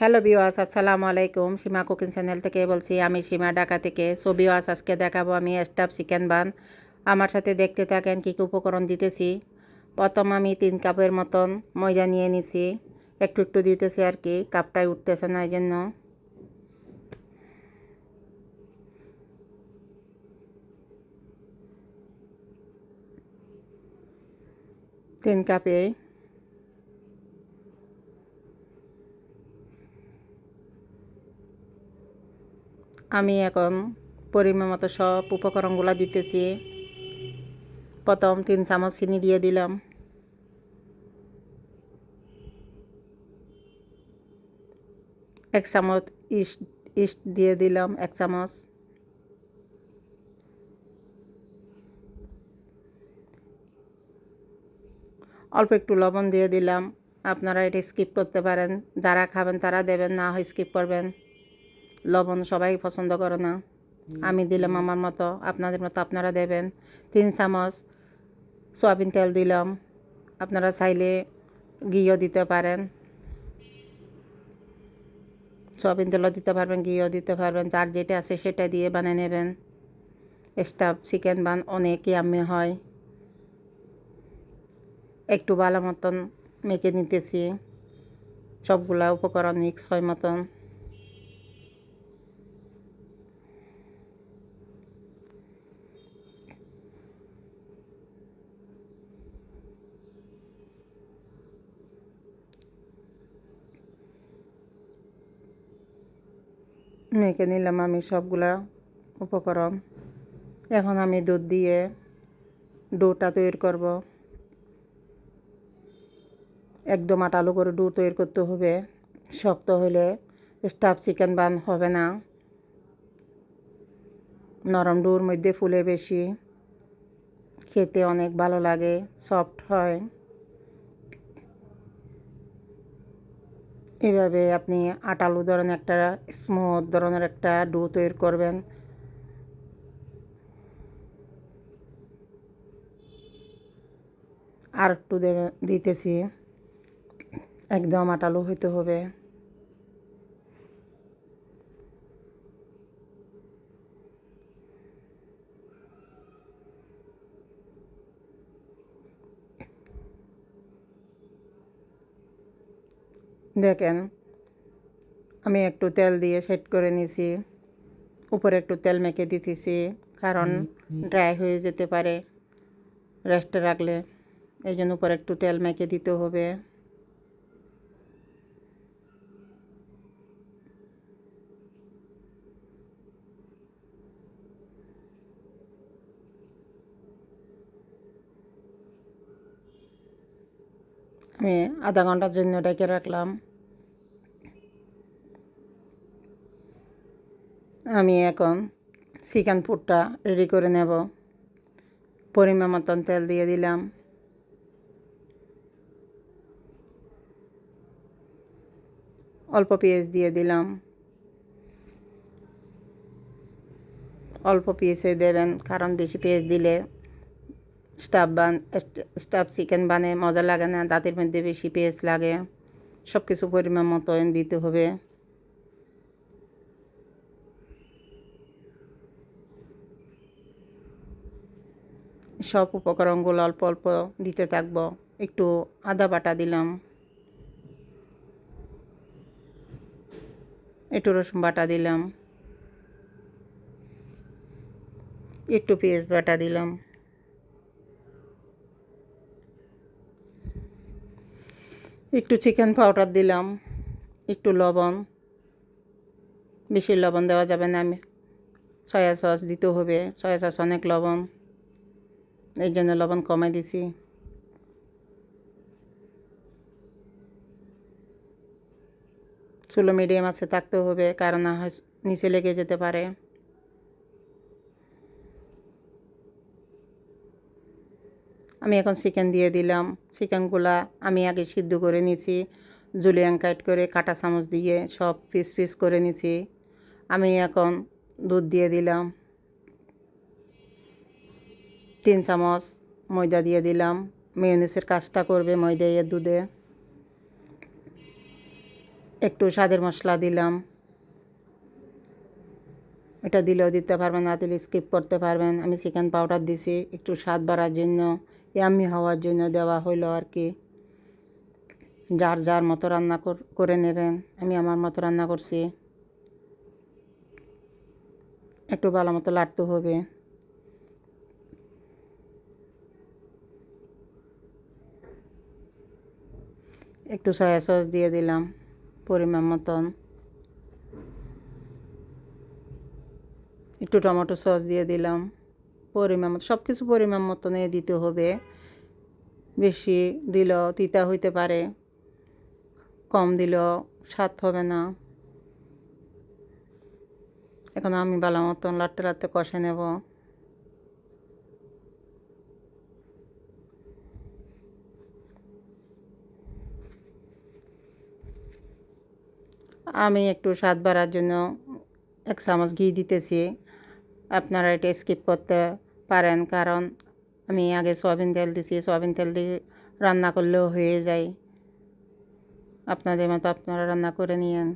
Hello viewers, আসসালামু আলাইকুম। সীমা cooking channel থেকে বলছি। আমি সীমা, ঢাকা থেকে। সো ভিউয়ার্স, আজকে দেখাবো আমি স্টাফ চিকেন বান। আমার সাথে দেখতে থাকেন কী কী উপকরণ দিতেছি। প্রথম আমি 3 কাপের মতন ময়দা নিয়ে নিছি। একটু একটু দিতেছি আর কি, কাপটাই উঠতেছে না, এই জন্য। 3 কাপে আমি এখন পরিমাণ মতো সব উপকরণগুলো দিতেছি। প্রথম 3 চামচ চিনি দিয়ে দিলাম। এক চামচ ইস্ট দিয়ে দিলাম, 1 চামচ। অল্প একটু লবণ দিয়ে দিলাম। আপনারা এটা স্কিপ করতে পারেন, যারা খাবেন তারা দেবেন, না হয় স্কিপ করবেন। লবণ সবাই পছন্দ করে না, আমি দিলাম আমার মতো, আপনাদের মতো আপনারা দেবেন। 3 চামচ সয়াবিন তেল দিলাম। আপনারা চাইলে ঘিও দিতে পারেন, সয়াবিন তেলও দিতে পারবেন, ঘিও দিতে পারবেন, যার যেটা আছে সেটা দিয়ে বানিয়ে নেবেন। স্টাফ চিকেন বান অনেক ইয়াম্মি হয়। একটু ভালো মতন মেখে নিতেছি, সবগুলা উপকরণ মিক্স হয় মতন। মেখে নিলাম আমি সবগুলা উপকরণ। এখন আমি দুধ দিয়ে ডোটা তৈরি করব। একদম আটালো করে ডো তৈরি করতে হবে, শক্ত হলে স্টাফ চিকেন বান হবে না। নরম ডোর মধ্যে ফুলে বেশি, খেতে অনেক ভালো লাগে, সফট হয়। এভাবে আপনি আটালো ধরনের একটা স্মুথ ধরনের একটা ডো তৈরি করবেন। আর একটু দিতেছি, একদম আটালো হইতে হবে। দেখেন, আমি একটু তেল দিয়ে সেট করে নিছি। উপরে একটু তেল মেখে দিতেছি, কারণ ড্রাই হয়ে যেতে পারে রেস্টে রাখলে, এই জন্য উপরে একটু তেল মেখে দিতে হবে। আমি আধা ঘন্টার জন্য ডেকে রাখলাম। আমি এখন চিকেন পুরটা রেডি করে নেব। পরিমাণ মতন তেল দিয়ে দিলাম। অল্প পেঁয়াজ দিয়ে দিলাম। অল্প পেঁয়াজে দেবেন, কারণ বেশি পেঁয়াজ দিলে স্টাফ চিকেন বানে মজা লাগে না, দাঁতের মধ্যে বেশি পেঁয়াজ লাগে। সব কিছু পরিমাণ মতন দিতে হবে। সব উপকরণগুলো অল্প অল্প দিতে থাকবো। একটু আদা বাটা দিলাম, একটু রসুন বাটা দিলাম, একটু পেঁয়াজ বাটা দিলাম, একটু চিকেন পাউডার দিলাম, একটু লবণ, বেশি লবণ দেওয়া যাবে না, আমি সয়া সস দিতে হবে, সয়া সস অনেক লবণ, এই জন্য লবণ কমাই দিছি। চুলো মিডিয়াম আছে থাকতে হবে, কারণ না হয় নিচে লেগে যেতে পারে। আমি এখন চিকেন দিয়ে দিলাম। চিকেনগুলা আমি আগে সিদ্ধ করে নিছি, জুলিয়ান কাট করে কাঁটা চামচ দিয়ে সব পিস পিস করে নিছি। আমি এখন দুধ দিয়ে দিলাম। 3 চামচ ময়দা দিয়ে দিলাম। মেয়োনিজের কাজটা করবে ময়দা দুধে। একটু স্বাদের মশলা দিলাম, এটা দিলেও দিতে পারবেন, না দিলে স্কিপ করতে পারবেন। আমি চিকেন পাউডার দিছি একটু স্বাদ বাড়ার জন্য, ইয়াম্মি হওয়ার জন্য দেওয়া হইলো আর কি। যার যার মতো রান্না করে নেবেন, আমি আমার মতো রান্না করছি। একটু ভালো মতো লাড়তে হবে। একটু সয়া সস দিয়ে দিলাম পরিমাণ মতন, একটু টমেটো সস দিয়ে দিলাম পরিমাণ মতো। সব কিছু পরিমাণ মতনে দিতে হবে, বেশি দিলেও তিতা হইতে পারে, কম দিলেও স্বাদ হবে না। এখন আমি ভালো মতন লাড়তে লাড়তে কষে নেব। আমি একটু স্বাদ বাড়ার জন্য 1 চামচ ঘি দিতেছি। আপনারা এটা স্কিপ করতে পারেন, কারণ আমি আগে সয়াবিন তেল দিছি, সয়াবিন তেল দিয়ে রান্না করলেও হয়ে যায়। আপনাদের মতো আপনারা রান্না করে নিয়েন।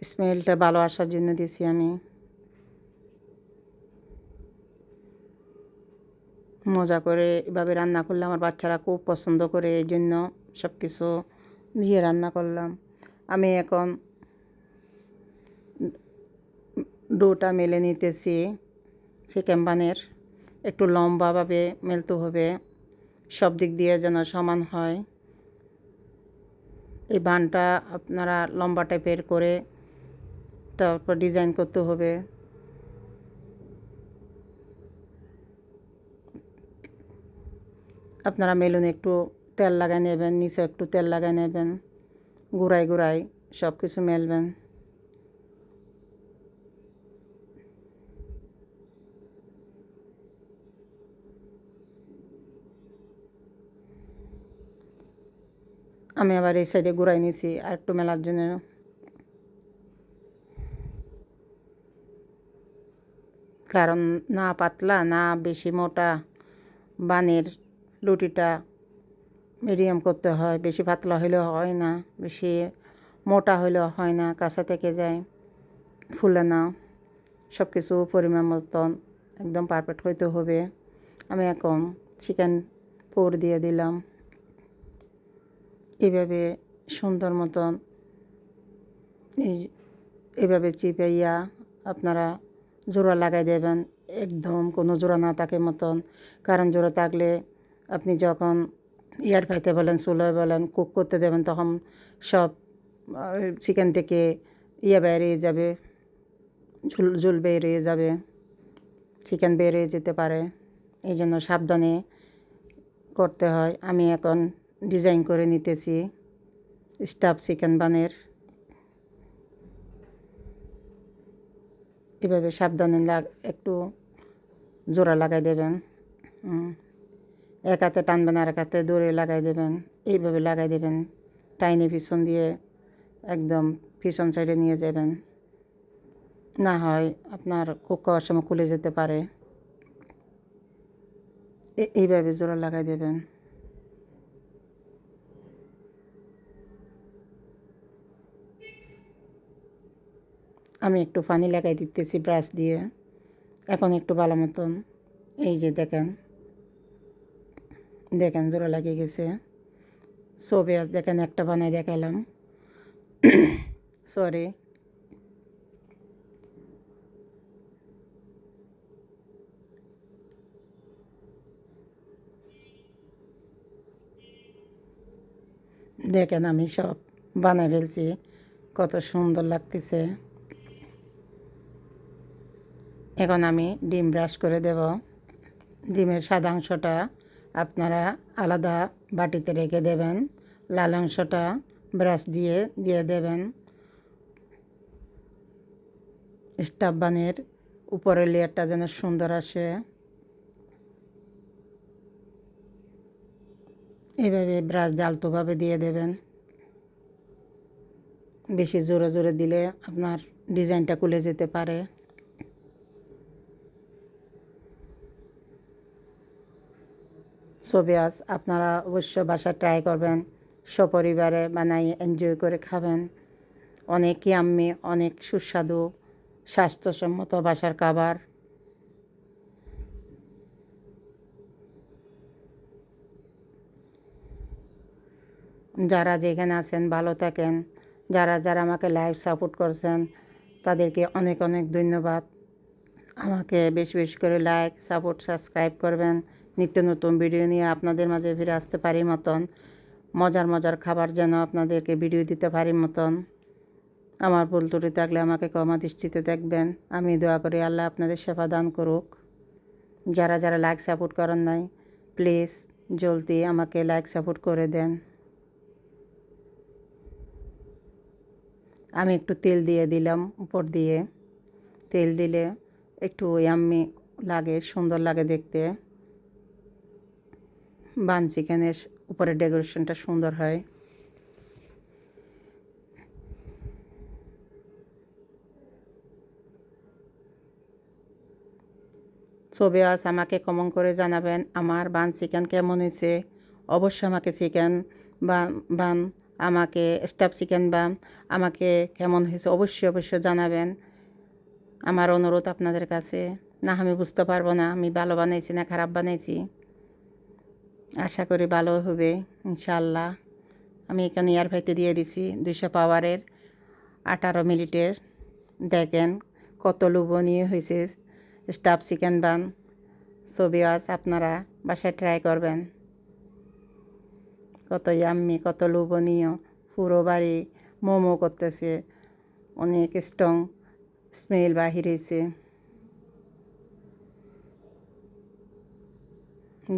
স্মেলটা ভালো আসার জন্য দিছি আমি। মজা করে এভাবে রান্না করলে আমার বাচ্চারা খুব পছন্দ করে, এই জন্য সব কিছু দিয়ে রান্না করলাম। আমি এখন ডোটা মেলে নিতেছি চিকেন বানের। একটু লম্বাভাবে মেলতে হবে, সব দিক দিয়ে যেন সমান হয়। এই বানটা আপনারা লম্বা টাইপের করে তারপর ডিজাইন করতে হবে। আপনারা মেলুনে একটু তেল লাগাই নেবেন, নিচে একটু তেল লাগাই নেবেন, গুঁড়ায় গুঁড়ায় সব কিছু মেলবেন। আমি আবার এই সাইডে গুঁড়াই নিছি আর একটু মেলার জন্য। কারণ না পাতলা না বেশি মোটা, বানের রুটিটা মিডিয়াম করতে হয়। বেশি পাতলা হইলেও হয় না, বেশি মোটা হইলেও হয় না, কাঁচা থেকে যায়, ফুলে না। সব কিছু পরিমাণ মতন একদম পারফেক্ট হইতে হবে। আমি এখন চিকেন পোর দিয়ে দিলাম। এভাবে সুন্দর মতন এভাবে চিপাইয়া আপনারা জোড়া লাগাই দেবেন, একদম কোনো জোড়া না থাকে মতন। কারণ জোড়া থাকলে আপনি যখন ইয়ার ফ্রাইতে বলেন, চুলোয় বলেন, কুক করতে দেবেন, তখন সব চিকেন থেকে বেরিয়ে যাবে, ঝুল বেরিয়ে যাবে, চিকেন বেরিয়ে যেতে পারে। এই জন্য সাবধানে করতে হয়। আমি এখন ডিজাইন করে নিতেছি স্টাফ চিকেন বানের। এভাবে সাবধানে একটু জোড়া লাগাই দেবেন। এক হাতে টানবেন আর এক হাতে দড়ি লাগাই দেবেন, এইভাবে লাগাই দেবেন। টাইনে পিছন দিয়ে একদম পিছন সাইডে নিয়ে যাবেন, না হয় আপনার কুক করার সময় খুলে যেতে পারে। এইভাবে জোড়া লাগাই দেবেন। আমি একটু পানি লাগাই দিতেছি ব্রাশ দিয়ে। এখন একটু ভালো মতন এই যে দেখেন দেখেন জোড়া লাগিয়ে গেছে। সবে আজ দেখেন একটা বানাই দেখালাম, সরি। দেখেন আমি সব বানাই ফেলছি, কত সুন্দর লাগতেছে। এখন আমি ডিম ব্রাশ করে দেব। ডিমের সাদা অংশটা আপনারা আলাদা বাটিতে রেখে দেবেন, লাল অংশটা ব্রাশ দিয়ে দিয়ে দেবেন। স্টাফ বানের উপরের লেয়ারটা যেন সুন্দর আসে। এভাবে ব্রাশ দিয়ে আলতোভাবে দিয়ে দেবেন। বেশি জোরে জোরে দিলে আপনার ডিজাইনটা খুলে যেতে পারে। সোবিয়াস আপনারা অবশ্য বাসা ট্রাই করবেন, সপরিবারে বানাই এনজয় করে খাবেন। অনেক ইয়াম্মি, অনেক সুস্বাদু স্বাস্থ্যসম্মত বাসার খাবার। যারা যেখানে আছেন ভালো থাকেন। যারা যারা আমাকে লাইভ সাপোর্ট করছেন তাদেরকে অনেক অনেক ধন্যবাদ। আমাকে বেশি বেশি করে লাইক, সাপোর্ট, সাবস্ক্রাইব করবেন। নিত্য নতুন ভিডিও নিয়ে আপনাদের মাঝে ফিরে আসতে পারি মতন, মজার মজার খাবার যেন আপনাদেরকে ভিডিও দিতে পারি মতন। আমার ভুল ত্রুটি থাকলে আমাকে ক্ষমা দৃষ্টিতে দেখবেন। আমি দোয়া করি আল্লাহ আপনাদের সেবা দান করুক। যারা যারা লাইক সাপোর্ট করেন নাই প্লিজ জলদি আমাকে লাইক সাপোর্ট করে দেন। আমি একটু তেল দিয়ে দিলাম উপর দিয়ে। তেল দিলে একটু ইয়াম্মি লাগে, সুন্দর লাগে দেখতে। বান চিকেনের উপরে ডেকোরেশনটা সুন্দর হয়। সোবিয়াস আমাকে কমেন্ট করে জানাবেন আমার বান চিকেন কেমন হয়েছে। অবশ্যই আমাকে চিকেন বান আমাকে স্টাফ চিকেন বান আমাকে কেমন হয়েছে অবশ্যই অবশ্যই জানাবেন। আমার অনুরোধ আপনাদের কাছে। না আমি বুঝতে পারবো না আমি ভালো বানাইছি না খারাপ বানাইছি। আশা করি ভালো হবে ইনশাআল্লাহ। আমি এখানে এয়ার ফ্রাইতে দিয়ে দিছি 200 পাওয়ারের 18 মিনিটের। দেখেন কত লোভনীয় হয়েছে স্টাফ চিকেন বান। সোবিয়াস আপনারা বাসায় ট্রাই করবেন। কত ইয়াম্মি, কত লোভনীয়, পুরো বাড়ি মোমো করতেছে, অনেক স্ট্রং স্মেল বাহির হয়েছে।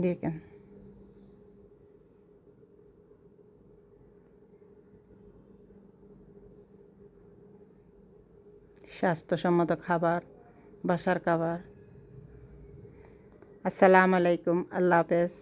দেখেন স্বাস্থ্যসম্মত খাবার, বাসার খাবার। আসসালামু আলাইকুম, আল্লাহ হাফেজ।